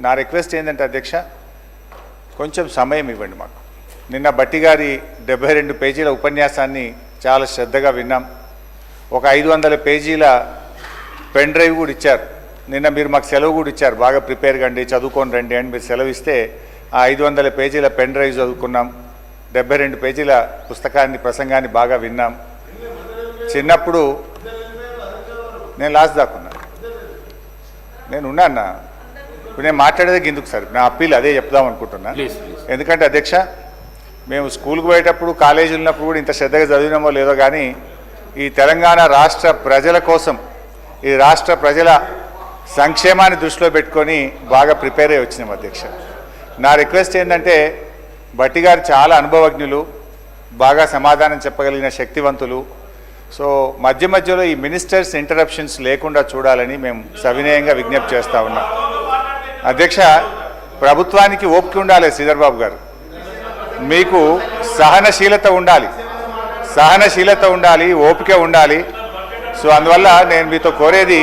నా రిక్వెస్ట్ ఏంటంటే అధ్యక్ష, కొంచెం సమయం ఇవ్వండి మాకు. నిన్న బట్టి గారి 72 పేజీల ఉపన్యాసాన్ని చాలా శ్రద్ధగా విన్నాం. ఒక 500 పేజీల పెన్ డ్రైవ్ కూడా ఇచ్చారు. నిన్న మీరు మాకు సెలవు కూడా ఇచ్చారు, బాగా ప్రిపేర్ కండి, చదువుకొని రండి అని మీరు సెలవు ఇస్తే ఆ 500 పేజీల పెన్ డ్రైవ్ చదువుకున్నాం. 72 పేజీల పుస్తకాన్ని, ప్రసంగాన్ని బాగా విన్నాం. చిన్నప్పుడు నేను లాస్ట్ దాకున్నా, నేను ఉన్నాను. ఇప్పుడు నేను మాట్లాడేది గిందుకు సార్, నా అప్పీల్ అదే చెప్దాం అనుకుంటున్నా. ఎందుకంటే అధ్యక్ష, మేము స్కూల్కి పోయేటప్పుడు, కాలేజీ ఉన్నప్పుడు కూడా ఇంత శ్రద్ధగా చదివినామో లేదో కానీ ఈ తెలంగాణ రాష్ట్ర ప్రజల కోసం, ఈ రాష్ట్ర ప్రజల సంక్షేమాన్ని దృష్టిలో పెట్టుకొని బాగా ప్రిపేర్ అయ్యి వచ్చినాం అధ్యక్ష. నా రిక్వెస్ట్ ఏంటంటే, బట్టి గారు చాలా అనుభవజ్ఞులు, బాగా సమాధానం చెప్పగలిగిన శక్తివంతులు. సో మధ్య మధ్యలో ఈ మినిస్టర్స్ ఇంటరప్షన్స్ లేకుండా చూడాలని మేము సవినయంగా విజ్ఞప్తి చేస్తూ ఉన్నాం. అధ్యక్ష, ప్రభుత్వానికి ఓపిక ఉండాలి. శ్రీధర్ బాబు గారు, మీకు సహనశీలత ఉండాలి, ఓపిక ఉండాలి. సో అందువల్ల నేను మీతో కోరేది,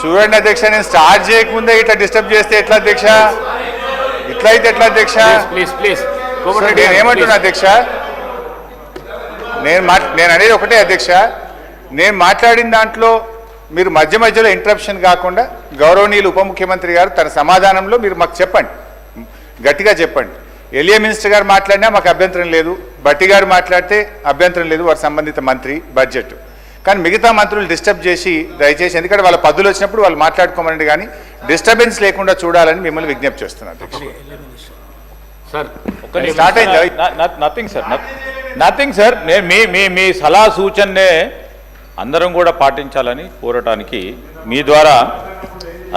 చూడండి అధ్యక్ష, నేను స్టార్ట్ చేయకముందే ఇట్లా డిస్టర్బ్ చేస్తే ఎట్లా అధ్యక్ష? ఇట్లా అయితే ఎట్లా అధ్యక్ష? నేను ఏమంటున్నా అధ్యక్ష, నేను అనేది ఒకటే అధ్యక్ష, నేను మాట్లాడిన దాంట్లో మీరు మధ్య మధ్యలో ఇంటరప్షన్ కాకుండా గౌరవనీయులు ఉప ముఖ్యమంత్రి గారు తన సమాధానంలో మీరు మాకు చెప్పండి, గట్టిగా చెప్పండి. ఎలియా మినిస్టర్ గారు మాట్లాడినా మాకు అభ్యంతరం లేదు, బట్టి గారు మాట్లాడితే అభ్యంతరం లేదు, వారి సంబంధిత మంత్రి బడ్జెట్. కానీ మిగతా మంత్రులు డిస్టర్బ్ చేసి దయచేసి, ఎందుకంటే వాళ్ళ పద్ధతులు వచ్చినప్పుడు వాళ్ళు మాట్లాడుకోమనండి, కానీ డిస్టర్బెన్స్ లేకుండా చూడాలని మిమ్మల్ని విజ్ఞప్తి చేస్తున్నాను. స్టార్ట్ అయింది. నథింగ్ సార్, నేను మీ సలహా సూచననే అందరం కూడా పాటించాలని కోరటానికి మీ ద్వారా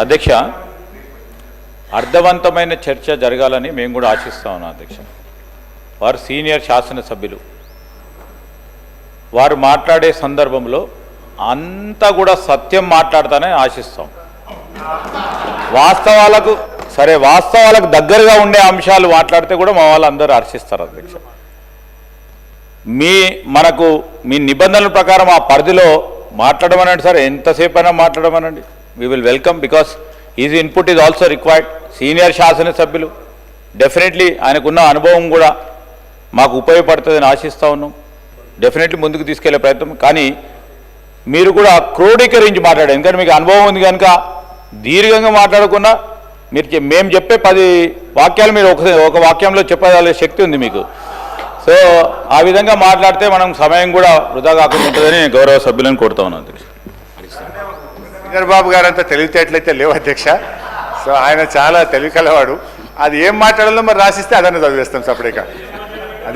అధ్యక్ష అర్థవంతమైన చర్చ జరగాలని మేము కూడా ఆశిస్తా ఉన్నాం అధ్యక్ష. వారు సీనియర్ శాసనసభ్యులు, వారు మాట్లాడే సందర్భంలో అంతా కూడా సత్యం మాట్లాడతానని ఆశిస్తాం. వాస్తవాలకు దగ్గరగా ఉండే అంశాలు మాట్లాడితే కూడా మా వాళ్ళు అందరూ హర్షిస్తారు అధ్యక్ష. మీ నిబంధనల ప్రకారం ఆ పరిధిలో మాట్లాడమనండి సార్, ఎంతసేపు అయినా మాట్లాడమనండి. We will welcome, because his input is also required. Senior శాసనసభ్యులు, డెఫినెట్లీ ఆయనకున్న అనుభవం కూడా మాకు ఉపయోగపడుతుందని ఆశిస్తూ ఉన్నాం. డెఫినెట్లీ ముందుకు తీసుకెళ్లే ప్రయత్నం. కానీ మీరు కూడా క్రోడీకరించి మాట్లాడారు, ఎందుకంటే మీకు అనుభవం ఉంది కనుక దీర్ఘంగా మాట్లాడకుండా మేము చెప్పే 10 వాక్యాలు మీరు ఒక వాక్యంలో చెప్పగల శక్తి ఉంది మీకు. సో ఆ విధంగా మాట్లాడితే మనం సమయం కూడా వృధా కాకుండా ఉంటుందని గౌరవ సభ్యులను కోరుతా ఉన్నాను అధ్యక్ష. శ్రీధర్ బాబు గారు అంతా తెలివితేటలయితే లేవు అధ్యక్ష. సో ఆయన చాలా తెలివి కలవాడు. అది ఏం మాట్లాడాలో మరి రాసిస్తే అదన్నీ చదివేస్తాం సపరేట్గా.